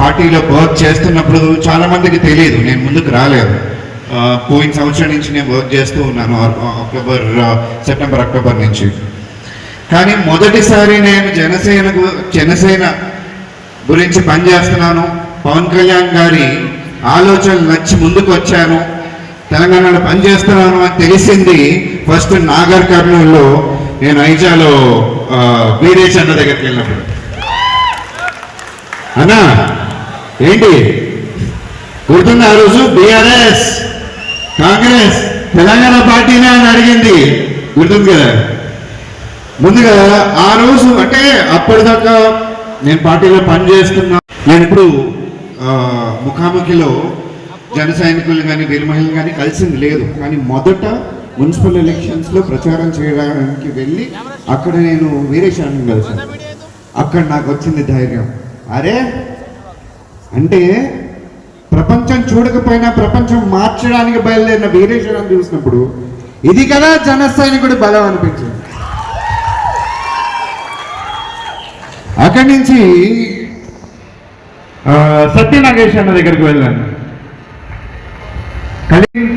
పార్టీలో వర్క్ చేస్తున్నప్పుడు చాలామందికి తెలియదు, నేను ముందుకు రాలేదు. పోయిన సంవత్సరం నుంచి నేను వర్క్ చేస్తూ ఉన్నాను, సెప్టెంబర్ అక్టోబర్ నుంచి. కానీ మొదటిసారి నేను జనసేన గురించి పనిచేస్తున్నాను, పవన్ కళ్యాణ్ గారి ఆలోచనలు నచ్చి ముందుకు వచ్చాను, తెలంగాణలో పనిచేస్తున్నాను అని తెలిసింది ఫస్ట్ నాగర్ కర్నూలులో నేను ఐజాలో వీరేష్ అన్న దగ్గరికి వెళ్ళినప్పుడు. అన్నా ఏంటి గుర్తుంది? ఆ రోజు బీఆర్ఎస్ కాంగ్రెస్ తెలంగాణ పార్టీనే అని అడిగింది, గుర్తుంది కదా? ముందుగా ఆ రోజు అంటే అప్పటిదాకా నేను పార్టీలో పనిచేస్తున్నా, నేను ఇప్పుడు ముఖాముఖిలో జన సైనికులు కానీ వీర మహిళలు కానీ కలిసింది లేదు. కానీ మొదట మున్సిపల్ ఎలక్షన్స్లో ప్రచారం చేయడానికి వెళ్ళి అక్కడ నేను వీరేశాన్ని కలిసాను. అక్కడ నాకు వచ్చింది ధైర్యం, అరే అంటే ప్రపంచం చూడకపోయినా ప్రపంచం మార్చడానికి బయలుదేరిన వీరేశ్వరాన్ని చూసినప్పుడు ఇది కదా జన సైనికుడి బలం అనిపించింది. అక్కడి నుంచి సత్యనాగేష్ అన్న దగ్గరికి వెళ్ళాను.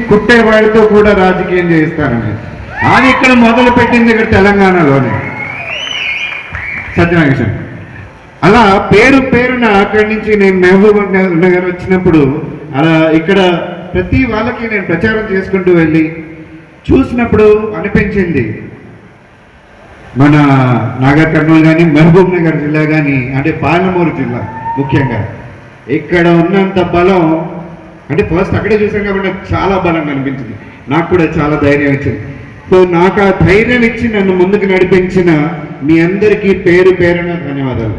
కుట్టేవాడితో కూడా రాజకీయం చేయిస్తానని అది ఇక్కడ మొదలు పెట్టింది, ఇక్కడ తెలంగాణలోనే సత్యనాగేష్. అలా పేరున అక్కడి నుంచి నేను మహబూబ్ నగర్ వచ్చినప్పుడు అలా ఇక్కడ ప్రతి వాళ్ళకి నేను ప్రచారం చేసుకుంటూ వెళ్ళి చూసినప్పుడు అనిపించింది, మన నాగర్ కర్నూలు కానీ మహబూబ్ నగర్ జిల్లా కానీ అంటే పాలమూరు జిల్లా ముఖ్యంగా ఇక్కడ ఉన్నంత బలం అంటే ఫస్ట్ అక్కడే చూసాం కాబట్టి నాకు చాలా బలం అనిపించింది, నాకు కూడా చాలా ధైర్యం ఇచ్చింది. సో నాకు ఆ ధైర్యం ఇచ్చి నన్ను ముందుకు నడిపించిన మీ అందరికీ పేరున ధన్యవాదాలు.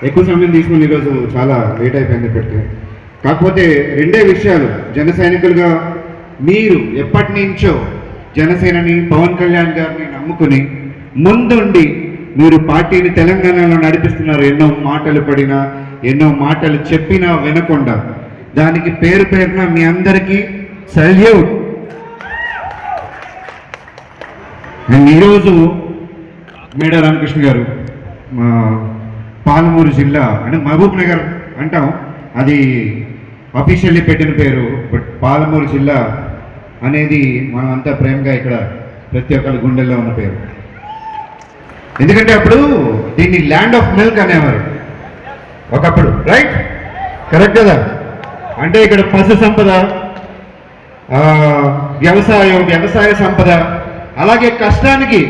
ఎక్కువ సమయం తీసుకుని ఈరోజు చాలా లేట్ అయిపోయింది ఇప్పటికే. కాకపోతే రెండే విషయాలు, జన సైనికులుగా మీరు ఎప్పటి నుంచో జనసేనని పవన్ కళ్యాణ్ గారిని నమ్ముకుని ముందుండి మీరు పార్టీని తెలంగాణలో నడిపిస్తున్నారు. ఎన్నో మాటలు పడినా ఎన్నో మాటలు చెప్పినా వినకుండా దానికి పేరున మీ అందరికీ సల్యూట్. అండ్ ఈరోజు మేడ రామకృష్ణ గారు పాలమూరు జిల్లా అంటే మహబూబ్ నగర్ అంటాం, అది అఫీషియల్లీ పెట్టిన పేరు, బట్ పాలమూరు జిల్లా అనేది మనం అంతా ప్రేమగా ఇక్కడ ప్రతి ఒక్కరి గుండెల్లో ఉన్న పేరు. ఎందుకంటే అప్పుడు దీన్ని ల్యాండ్ ఆఫ్ మిల్క్ అనేవారు ఒకప్పుడు, రైట్? కరెక్ట్ కదా? అంటే ఇక్కడ పశు సంపద, వ్యవసాయ సంపద, అలాగే కష్టానికి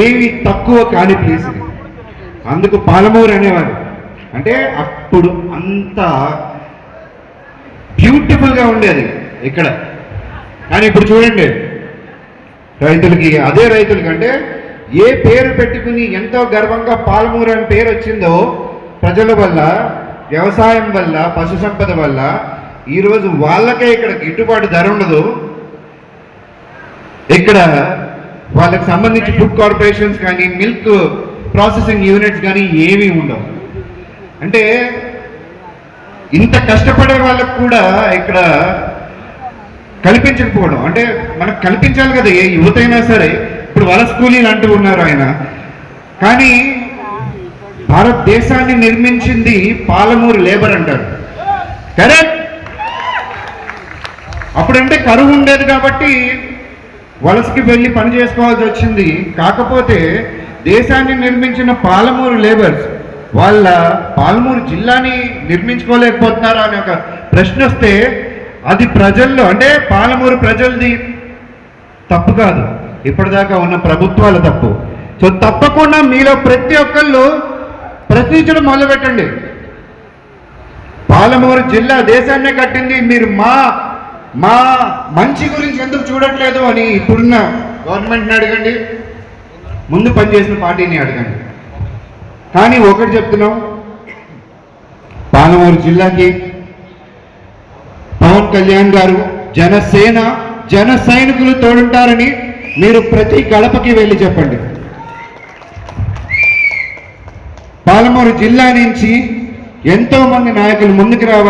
ఏమి తక్కువ కాని ప్లేస్, అందుకు పాలమూరు అనేవారు. అంటే అప్పుడు అంత బ్యూటిఫుల్గా ఉండేది ఇక్కడ. కానీ ఇప్పుడు చూడండి, రైతులకి అదే రైతులకి అంటే ఏ పేరు పెట్టుకుని ఎంతో గర్వంగా పాలమూరు అని పేరు వచ్చిందో ప్రజల వల్ల, వ్యవసాయం వల్ల, పశు సంపద వల్ల ఈరోజు వాళ్ళకే ఇక్కడ గిట్టుబాటు ధర ఉండదు. ఇక్కడ వాళ్ళకి సంబంధించి ఫుడ్ కార్పొరేషన్స్ కానీ మిల్క్ ప్రాసెసింగ్ యూనిట్స్ కానీ ఏమీ ఉండవు. అంటే ఇంత కష్టపడే వాళ్ళకు కూడా ఇక్కడ కల్పించకపోవడం, అంటే మనకు కల్పించాలి కదా, ఏ యువతైనా సరే. ఇప్పుడు వలస కూలీలు అంటూ ఉన్నారు ఆయన, కానీ భారతదేశాన్ని నిర్మించింది పాలమూరు లేబర్ అంటారు, కరెక్ట్? అప్పుడంటే కరువు ఉండేది కాబట్టి వలసకి వెళ్ళి పని చేసుకోవాల్సి వచ్చింది. కాకపోతే దేశాన్ని నిర్మించిన పాలమూరు లేబర్స్ వాళ్ళ పాలమూరు జిల్లాని నిర్మించుకోలేకపోతున్నారా అనే ఒక ప్రశ్న వస్తే అది ప్రజల్లో అంటే పాలమూరు ప్రజలది తప్పు కాదు, ఇప్పటిదాకా ఉన్న ప్రభుత్వాల తప్పు. సో తప్పకుండా మీలో ప్రతి ఒక్కళ్ళు ప్రశ్నించడం మొదలుపెట్టండి. పాలమూరు జిల్లా దేశాన్నే కట్టింది, మీరు మా మంచి గురించి ఎందుకు చూడట్లేదు అని ఇప్పుడున్న గవర్నమెంట్ని అడగండి, ముందు పనిచేసిన పార్టీని అడగండి. కానీ ఒకటి చెప్తున్నాం, పాలమూరు జిల్లాకి పవన్ కళ్యాణ్ గారు జన సైనికులు తోడుంటారని మీరు ప్రతి గడపకి వెళ్ళి చెప్పండి. పాలమూరు జిల్లా నుంచి ఎంతో మంది నాయకులు ముందుకు రావాలి.